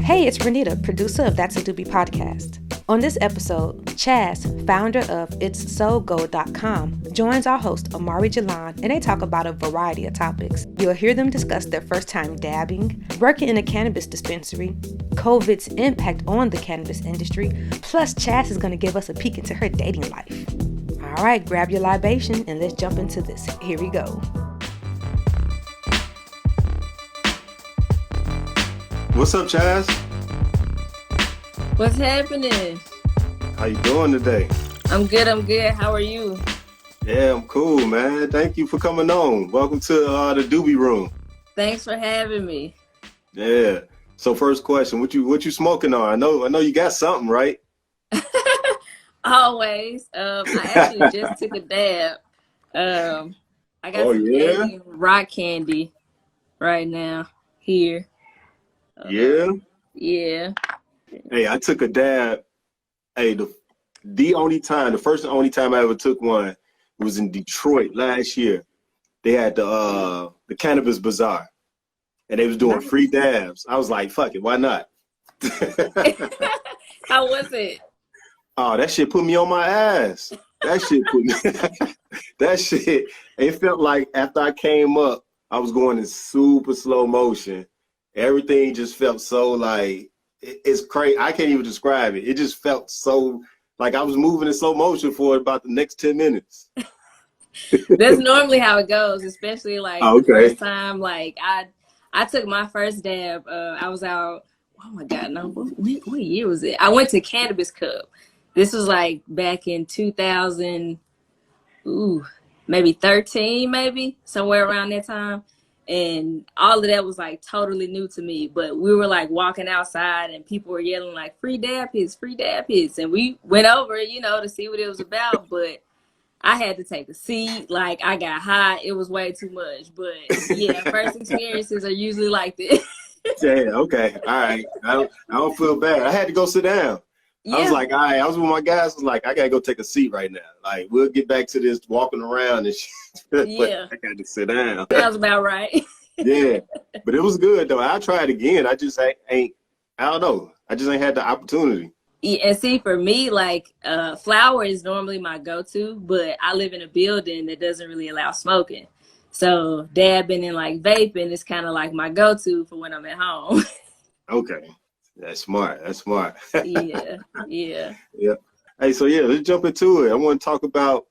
Hey, it's Renita, producer of That's a Doobie podcast. On this episode, Chaz, founder of It'sSowGo.com, joins our host, Omari Jalan, and they talk about a variety of topics. You'll hear them discuss their first time dabbing, working in a cannabis dispensary, COVID's impact on the cannabis industry, plus Chaz is going to give us a peek into her dating life. All right, grab your libation and let's jump into this. Here we go. What's up, Chaz? What's happening? How you doing today? I'm good. How are you? Yeah, I'm cool, man. Thank you for coming on. Welcome to the Doobie room. Thanks for having me. Yeah. So first question, what you smoking on? I know you got something, right? Always. I actually just took a dab. I got some Canadian rock candy right now here. Yeah. Yeah. Hey, I took a dab. Hey, the first and only time I ever took one was in Detroit last year. They had the Cannabis Bazaar, and they was doing free dabs. I was like, fuck it, why not? How was it? Oh, that shit put me on my ass. That shit, it felt like after I came up, I was going in super slow motion. Everything just felt so like, it's crazy. I can't even describe it. It just felt so like I was moving in slow motion for about the next 10 minutes. That's normally how it goes, especially like the first time. Like I took my first dab. I was out. Oh my God, no, what year was it? I went to Cannabis Cup. This was like back in 2000, maybe 13, maybe somewhere around that time. And all of that was like totally new to me. But we were like walking outside and people were yelling like free dab hits, free dab hits. And we went over, to see what it was about. But I had to take a seat. Like I got high. It was way too much. But yeah, first experiences are usually like this. Yeah, okay. All right. I don't feel bad. I had to go sit down. Yeah. I was like, all right, I was with my guys. I was like, I got to go take a seat right now. Like, we'll get back to this walking around and shit. Yeah. I got to sit down. Sounds about right. Yeah. But it was good, though. I'll try it again. I just ain't, I don't know. I just ain't had the opportunity. Yeah, and see, for me, like, flower is normally my go-to, but I live in a building that doesn't really allow smoking. So dabbing and, like, vaping is kind of like my go-to for when I'm at home. Okay. That's smart. Yeah. Hey, so yeah, let's jump into it. I want to talk about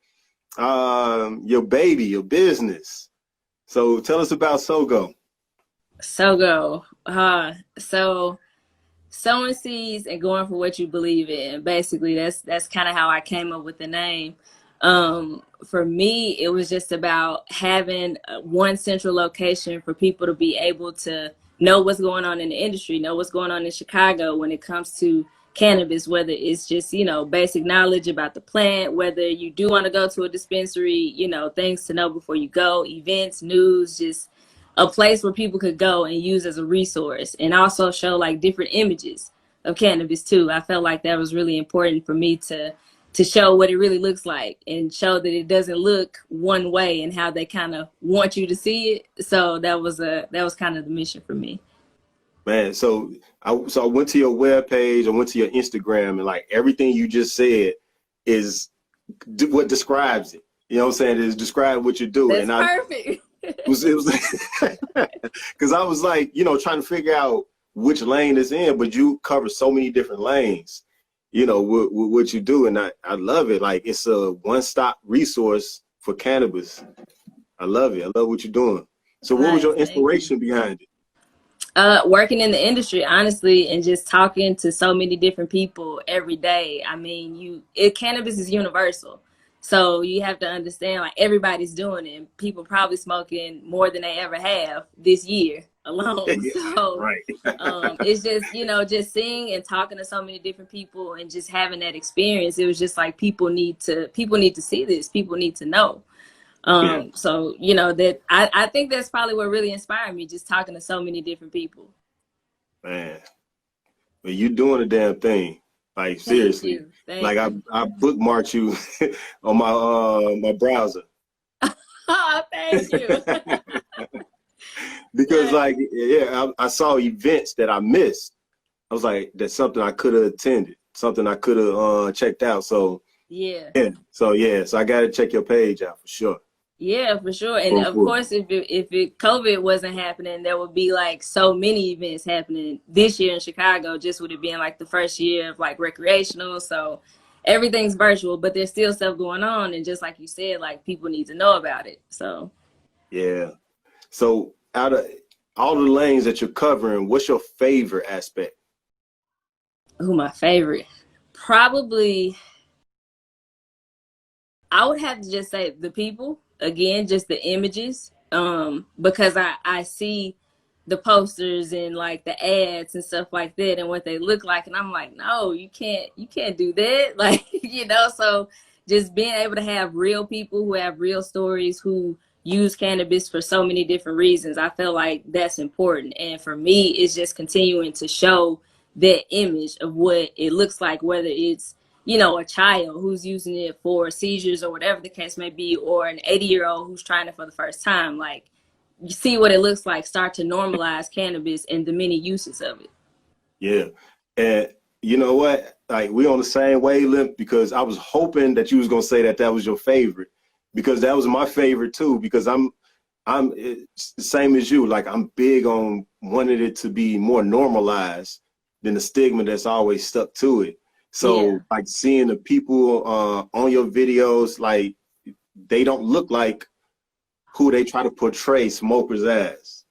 your baby, your business. So tell us about SowGo. SowGo. So sowing seeds and going for what you believe in. Basically, that's kind of how I came up with the name. For me, it was just about having one central location for people to be able to know what's going on in the industry, know what's going on in Chicago when it comes to cannabis, whether it's just, basic knowledge about the plant, whether you do want to go to a dispensary, things to know before you go, events, news, just a place where people could go and use as a resource, and also show like different images of cannabis too. I felt like that was really important for me to show what it really looks like and show that it doesn't look one way and how they kind of want you to see it. So that was kind of the mission for me. Man, so I went to your webpage, I went to your Instagram, and like everything you just said is what describes it. You know what I'm saying? It's describe what you do. That's perfect. It was because I was like, trying to figure out which lane it's in, but you cover so many different lanes. What you do, and I love it. Like, it's a one-stop resource for cannabis. I love it. I love what you're doing. So what was your inspiration behind it? Working in the industry, honestly, and just talking to so many different people every day. I mean, cannabis is universal. So you have to understand, like, everybody's doing it. People probably smoking more than they ever have this year alone. So right. It's just, just seeing and talking to so many different people and just having that experience. It was just like, people need to see this. People need to know. So, that I think that's probably what really inspired me, just talking to so many different people. Man, but you doing a damn thing. Like, seriously. Like, I bookmarked you on my browser. Oh, thank you. Because like, I saw events that I missed I was like, that's something I could have attended, something I could have checked out. So Yeah. So I got to check your page out for sure. Yeah, for sure. And of course, if COVID wasn't happening, there would be like so many events happening this year in Chicago. Just would have been like the first year of like recreational. So everything's virtual, but there's still stuff going on. And just like you said, like people need to know about it. So yeah. So out of all the lanes that you're covering, what's your favorite aspect? My favorite? Probably, I would have to just say the people. Again, just the images, because I see the posters and like the ads and stuff like that and what they look like, and I'm like, no, you can't do that. Like, so just being able to have real people who have real stories, who use cannabis for so many different reasons, I feel like that's important. And for me, it's just continuing to show that image of what it looks like, whether it's a child who's using it for seizures or whatever the case may be, or an 80-year-old who's trying it for the first time. Like, you see what it looks like, start to normalize cannabis and the many uses of it. Yeah. And you know what? Like, we on the same wavelength, because I was hoping that you was going to say that was your favorite, because that was my favorite too, because it's the same as you. Like, I'm big on wanting it to be more normalized than the stigma that's always stuck to it. So like seeing the people on your videos, like they don't look like who they try to portray smokers as.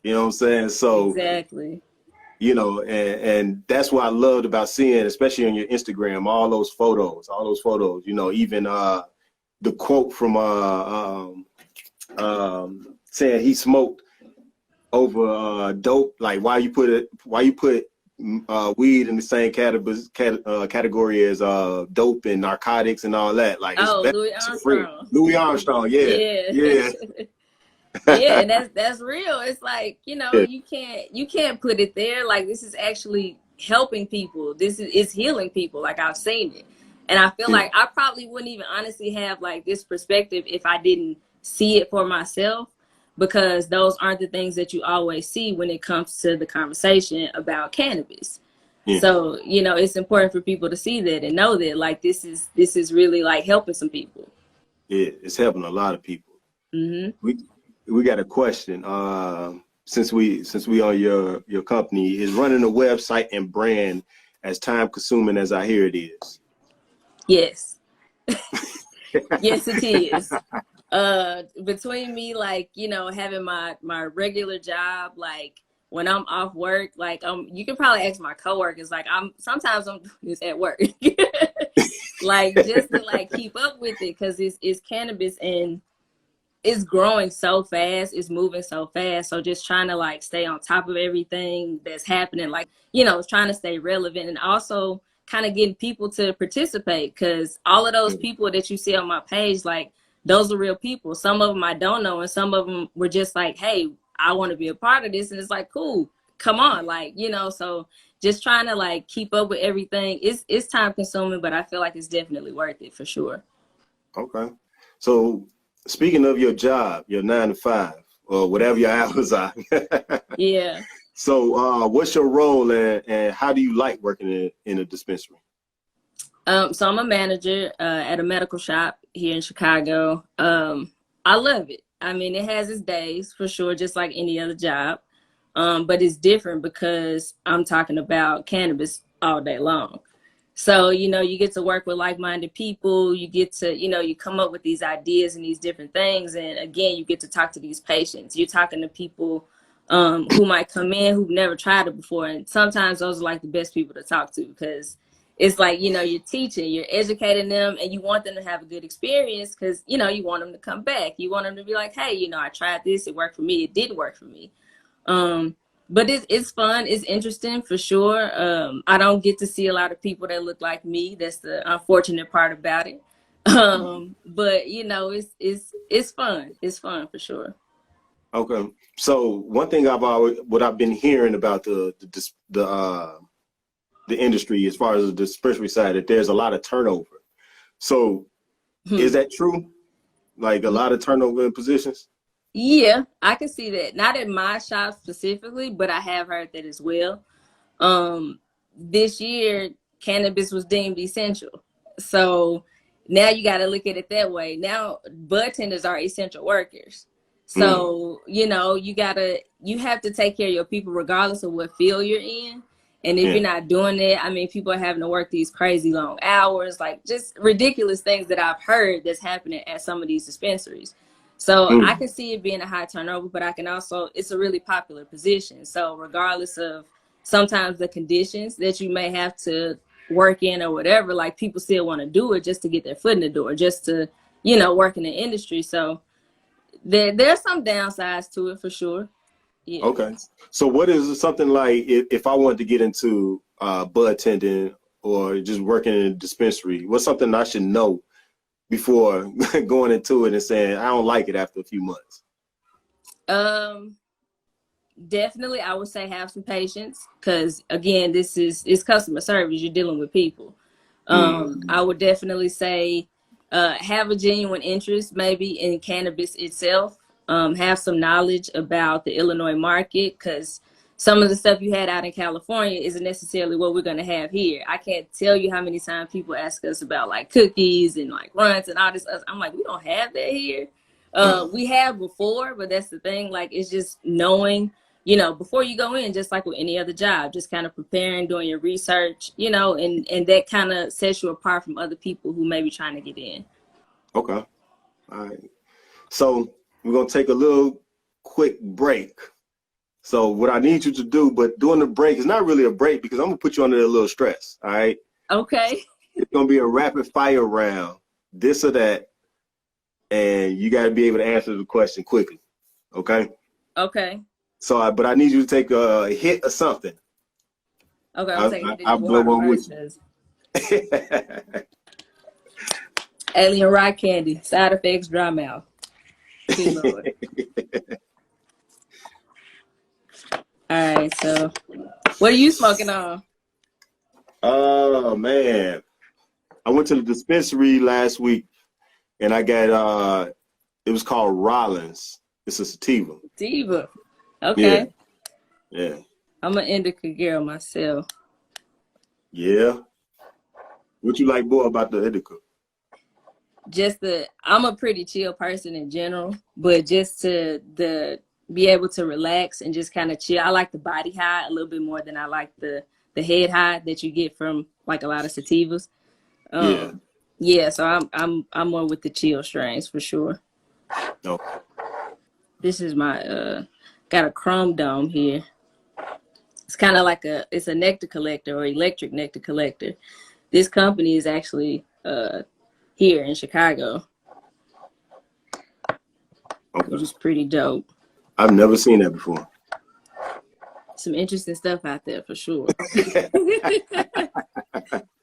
You know what I'm saying? So exactly. And that's what I loved about seeing, especially on your Instagram, all those photos, even the quote from saying he smoked over dope. Like, why you put weed in the same category as dope and narcotics and all that. Like, Louis Armstrong. Louis Armstrong, yeah. Yeah, and that's real. It's like, you can't put it there. Like, this is actually helping people. This is healing people. Like, I've seen it. And I feel like I probably wouldn't even honestly have like this perspective if I didn't see it for myself, because those aren't the things that you always see when it comes to the conversation about cannabis. Yeah. So, it's important for people to see that and know that, like, this is really like helping some people. Yeah, it's helping a lot of people. Mm-hmm. We got a question. Since we are your company, is running a website and brand as time consuming as I hear it is? Yes. Yes, it is. Between me, like, having my regular job, like when I'm off work, like, you can probably ask my coworkers, like, sometimes I'm just at work, like, just to like keep up with it, because it's cannabis and it's growing so fast, it's moving so fast. So just trying to like stay on top of everything that's happening, like, trying to stay relevant, and also kind of getting people to participate, because all of those people that you see on my page, like, those are real people. Some of them I don't know, and some of them were just like, hey, I want to be a part of this. And it's like, cool, come on. Like, so just trying to like keep up with everything. It's time consuming, but I feel like it's definitely worth it for sure. Okay. So speaking of your job, your 9 to 5 or whatever your hours are. Yeah. So what's your role and how do you like working in a dispensary? So I'm a manager at a medical shop here in Chicago. I love it. I mean, it has its days for sure, just like any other job. But it's different because I'm talking about cannabis all day long. So, you get to work with like-minded people. You get to, you come up with these ideas and these different things. And again, you get to talk to these patients. You're talking to people who might come in who've never tried it before. And sometimes those are like the best people to talk to, because it's like, you're teaching, you're educating them, and you want them to have a good experience, because, you want them to come back. You want them to be like, hey, I tried this, it worked for me, it did work for me. But it's fun, it's interesting for sure. I don't get to see a lot of people that look like me. That's the unfortunate part about it. But it's fun. It's fun for sure. Okay. So one thing I've been hearing about the industry, as far as the dispensary side, that there's a lot of turnover. So is that true? Like a lot of turnover in positions? Yeah, I can see that. Not at my shop specifically, but I have heard that as well. This year, cannabis was deemed essential. So now you got to look at it that way. Now, bud tenders are essential workers. So, you have to take care of your people regardless of what field you're in. And if you're not doing it, I mean, people are having to work these crazy long hours, like just ridiculous things that I've heard that's happening at some of these dispensaries. So I can see it being a high turnover, but I can also, it's a really popular position. So regardless of sometimes the conditions that you may have to work in or whatever, like people still want to do it just to get their foot in the door, just to, work in the industry. So there's some downsides to it for sure. Yeah. Okay. So what is something like if I wanted to get into bud tending or just working in a dispensary, what's something I should know before going into it and saying I don't like it after a few months? Definitely, I would say have some patience because again, it's customer service. You're dealing with people. I would definitely say have a genuine interest maybe in cannabis itself. Have some knowledge about the Illinois market because some of the stuff you had out in California isn't necessarily what we're going to have here. I can't tell you how many times people ask us about like cookies and like runs and all this. I'm like, we don't have that here. We have before, but that's the thing. Like, it's just knowing, before you go in, just like with any other job, just kind of preparing, doing your research, and that kind of sets you apart from other people who may be trying to get in. Okay. All right. So we're going to take a little quick break. So what I need you to do, but during the break, it's not really a break because I'm going to put you under a little stress. All right. Okay. It's going to be a rapid fire round, this or that. And you got to be able to answer the question quickly. Okay. Okay. So, but I need you to take a hit or something. Okay. I'll take a hit. I'll blow one with you. Alien rock candy, side effects, dry mouth. All right, so what are you smoking on? Oh man, I went to the dispensary last week and I got it was called Rollins. It's a sativa. Sativa. Okay. Yeah. I'm an indica girl myself. Yeah. What you like more about the indica? I'm a pretty chill person in general, but just to be able to relax and just kind of chill. I like the body high a little bit more than I like the head high that you get from like a lot of sativas. Yeah. So I'm more with the chill strains for sure. Okay. This is my got a chrome dome here. It's kind of like it's a nectar collector or electric nectar collector. This company is actually here in Chicago, which is pretty dope. I've never seen that before. Some interesting stuff out there for sure.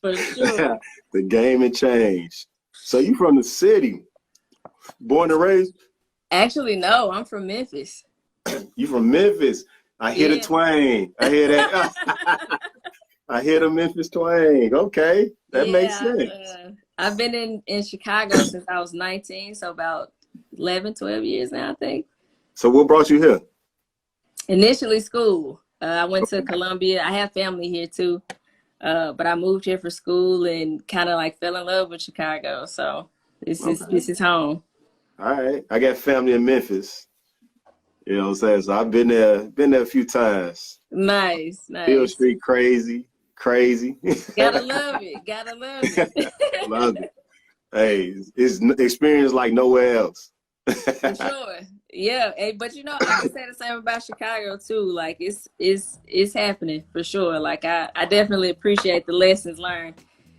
For sure. The game had changed. So you from the city, born and raised? Actually, no, I'm from Memphis. You from Memphis? I hear the twang. I hear that. I hear the Memphis twang. Okay, that makes sense. I've been in Chicago since I was 19, so about 11, 12 years now, I think. So what brought you here? Initially school. I went to Columbia. I have family here too, but I moved here for school and kind of like fell in love with Chicago. So this is home. All right, I got family in Memphis. You know what I'm saying? So I've been there a few times. Nice. Hill Street, crazy. Gotta love it. Love it. Hey, it's experience like nowhere else. For sure. Yeah. Hey, but I can say the same about Chicago too. Like it's happening for sure. Like I definitely appreciate the lessons learned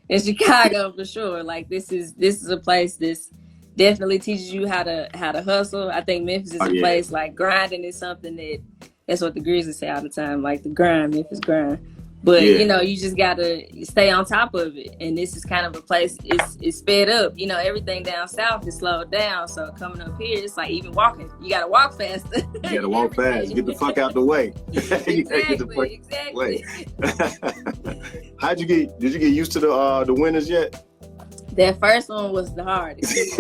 in Chicago for sure. Like this is a place that's definitely teaches you how to hustle. I think Memphis is a place like grinding is something that's what the Grizzlies say all the time, like the grind, Memphis grind. But you just gotta stay on top of it. And this is kind of a place it's sped up. Everything down south is slowed down. So coming up here, it's like even walking. You gotta walk faster. You gotta walk fast. Get the fuck out the way. Exactly. Did you get used to the winters yet? That first one was the hardest.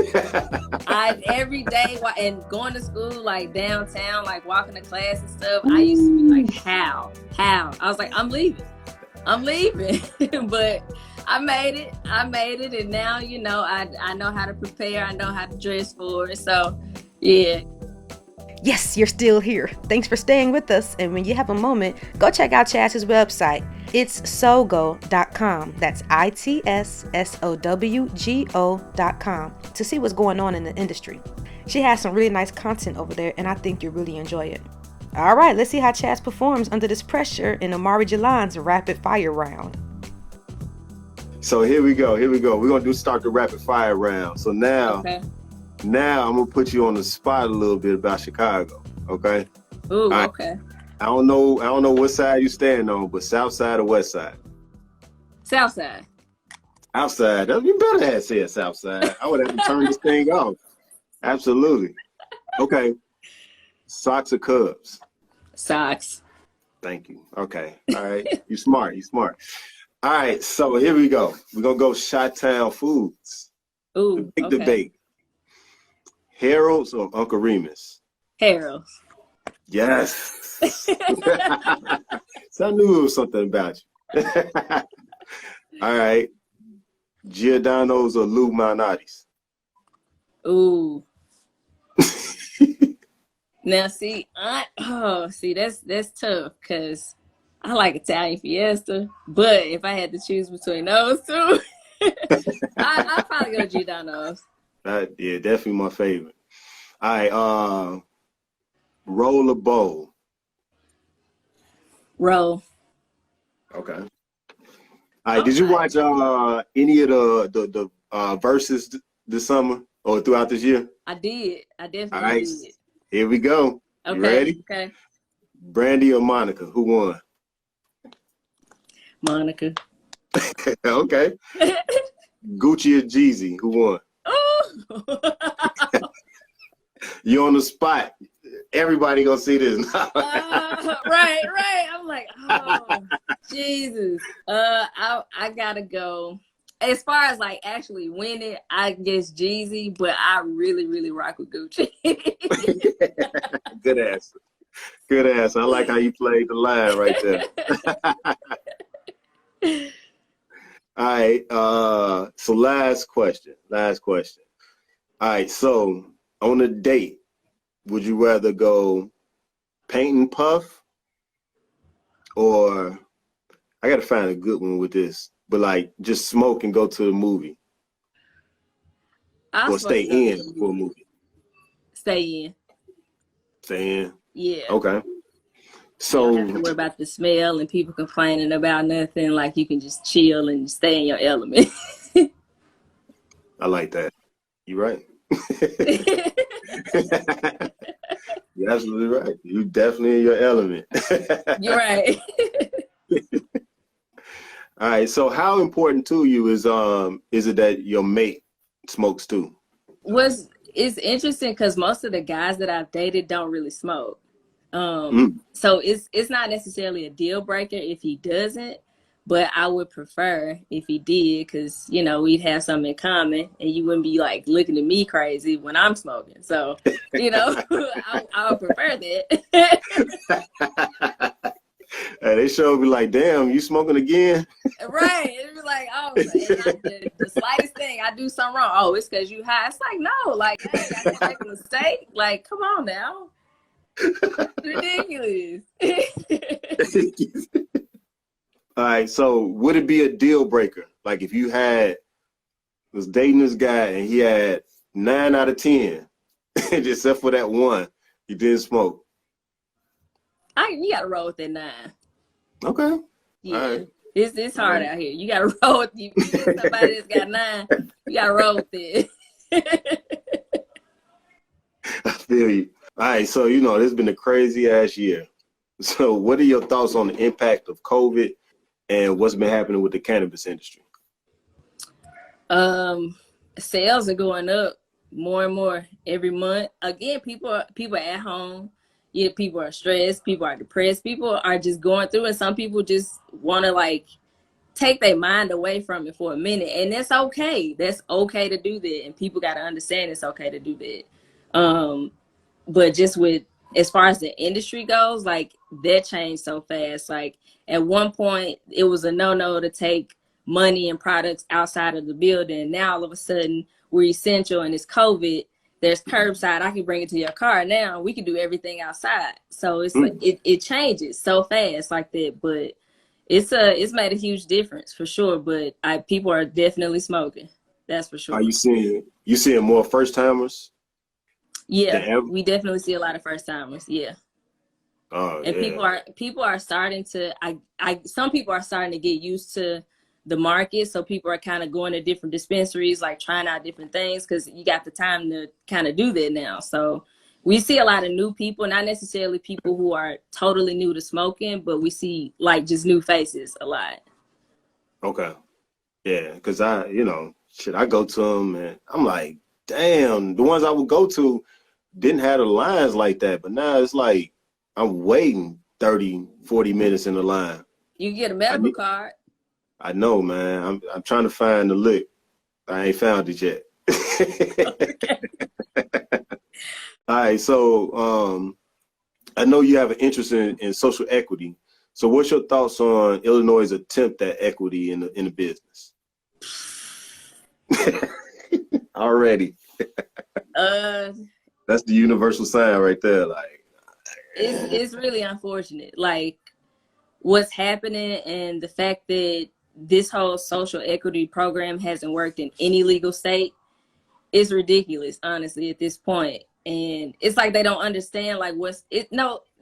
Every day and going to school like downtown, like walking to class and stuff, I used to be like, how? How? I was like, I'm leaving. But I made it, and now, you know, I know how to prepare, I know how to dress for it, so yeah. Yes, you're still here. Thanks for staying with us. And when you have a moment, go check out Chaz's website. It'sSowGo.com. That's It'sSowGo.com to see what's going on in the industry. She has some really nice content over there, and I think you'll really enjoy it. All right, let's see how Chaz performs under this pressure in Omari Jalan's rapid fire round. So here we go. We're going to start the rapid fire round. So now I'm going to put you on the spot a little bit about Chicago, okay? Ooh, okay. I don't know what side you stand on, but south side or west side? South side. Outside. You better have said south side. I would have to turn this thing off. Absolutely. Okay. Socks or Cubs? Socks. Thank you. Okay. All right. You smart. All right. So here we go. We're going to go Chi-Town foods. Ooh, the big debate. Harold's or Uncle Remus? Harold's. Yes. So I knew it was something about you. All right. Giordano's or Lou Malnati's? Ooh. Now, see, that's tough because I like Italian Fiesta, but if I had to choose between those two, I'd probably go Giordano's. Yeah, definitely my favorite. All right, roll or bowl? Roll. Okay. All right, did you watch any of the verses this summer or throughout this year? I did. I definitely did. Here we go. Okay. You ready? Okay. Brandy or Monica? Who won? Monica. Okay. Gucci or Jeezy? Who won? Oh. You on the spot. Everybody gonna see this. Right. I'm like, oh, Jesus. I gotta go. As far as like actually winning, I guess Jeezy, but I really, really rock with Gucci. Good answer. I like how you played the line right there. All right. So last question. All right. So on a date, would you rather go paint and puff, or I gotta find a good one with this, but like just smoke and go to the movie, or stay in for a movie? Stay in. Yeah. Okay. So you don't have to worry about the smell and people complaining about nothing. Like you can just chill and stay in your element. I like that. You're right. You're absolutely right. You definitely in your element. You're right. All right. So how important to you is it that your mate smokes too? It's interesting because most of the guys that I've dated don't really smoke. So it's not necessarily a deal breaker if he doesn't, but I would prefer if he did, because you know we'd have something in common and you wouldn't be like looking at me crazy when I'm smoking. So you know I would prefer that. They sure be like, damn, you smoking again? Right. It'd be like, oh, the slightest thing I do something wrong. Oh, it's because you high. It's like, no, like, hey, I didn't make a mistake. Like, come on now. Ridiculous. All right, so would it be a deal breaker? Like if you was dating this guy and he had 9 out of 10, except for that one, he didn't smoke. You gotta roll with that 9. Okay. Yeah. All right. It's hard out here. You gotta roll with somebody that's got 9. You gotta roll with it. I feel you. All right, so this has been a crazy ass year. So what are your thoughts on the impact of COVID and what's been happening with the cannabis industry? Sales are going up more and more every month. Again, people are at home. Yeah, people are stressed, people are depressed, people are just going through, and some people just want to like take their mind away from it for a minute, and that's okay. That's okay to do that, and people got to understand it's okay to do that. But just with as far as the industry goes, like that changed so fast. Like at one point it was a no-no to take money and products outside of the building. Now all of a sudden we're essential and it's COVID. There's curbside. I can bring it to your car. Now we can do everything outside. So it's like it changes so fast like that. But it's made a huge difference for sure. But people are definitely smoking. That's for sure. Are you seeing more first timers? Yeah, we definitely see a lot of first timers. Yeah. Oh, and people are starting to some people are starting to get used to the market, so people are kind of going to different dispensaries, like trying out different things, because you got the time to kind of do that now. So we see a lot of new people, not necessarily people who are totally new to smoking, but we see like just new faces a lot. Okay. Yeah, because I go to them and I'm like, damn, the ones I would go to didn't have the lines like that, but now it's like I'm waiting 30, 40 minutes in the line. You get a medical card. I know, man. I'm trying to find the lick. I ain't found it yet. Okay. All right, so I know you have an interest in social equity. So what's your thoughts on Illinois' attempt at equity in the business? Already. That's the universal sign right there. Like, it's really unfortunate. Like what's happening and the fact that this whole social equity program hasn't worked in any legal state is ridiculous, honestly, at this point. And it's like they don't understand like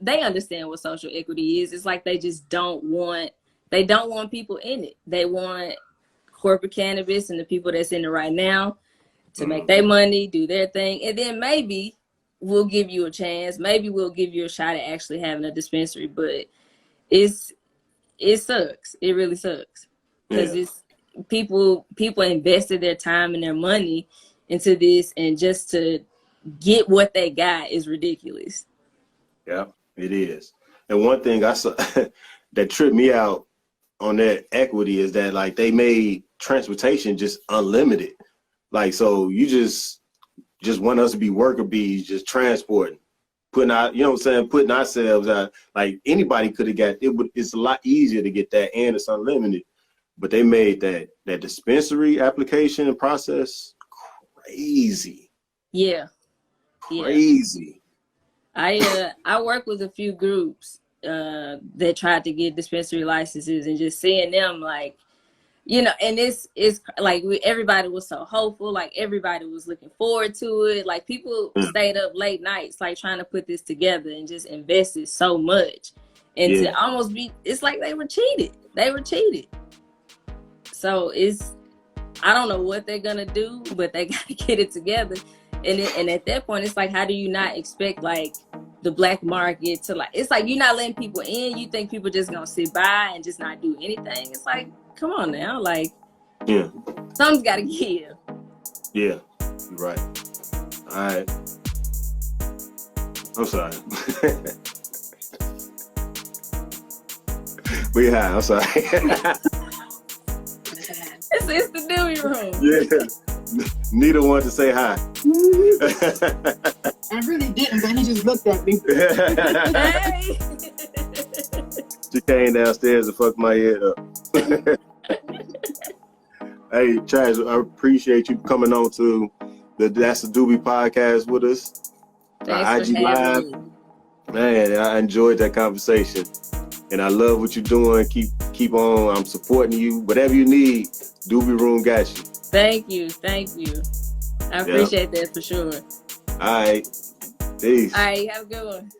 they understand what social equity is. It's like they just don't want people in it. They want corporate cannabis and the people that's in it right now to make their money, do their thing, and then maybe we'll give you a chance. Maybe we'll give you a shot at actually having a dispensary, but it sucks. It really sucks because it's people invested their time and their money into this, and just to get what they got is ridiculous. Yeah, it is. And one thing I saw that tripped me out on that equity is that like they made transportation just unlimited. Like, so you just want us to be worker bees, just transporting, putting out, putting ourselves out. Like anybody could have got it. It's a lot easier to get that, and it's unlimited. But they made that dispensary application and process crazy. Yeah. Crazy. I work with a few groups that tried to get dispensary licenses, and just seeing them like, and it's like everybody was so hopeful, like everybody was looking forward to it. Like people stayed up late nights, like trying to put this together, and just invested so much. And to almost it's like they were cheated. So I don't know what they're gonna do, but they gotta get it together. And at that point, it's like, how do you not expect like the black market to like? It's like you're not letting people in. You think people just gonna sit by and just not do anything? It's like, come on now, like, something's gotta give. Yeah, you're right. All right. I'm sorry. We high. I'm sorry. It's the Doobie room. Yeah. Neither wanted to say hi. I really didn't, but he just looked at me. Hey. She came downstairs and fucked my head up. Hey, Chaz, I appreciate you coming on to That's the Doobie podcast with us. Thanks for IG Live. Me. Man, I enjoyed that conversation. And I love what you're doing. Keep on. I'm supporting you. Whatever you need, Doobie Room got you. Thank you. I appreciate that for sure. All right. Peace. All right, have a good one.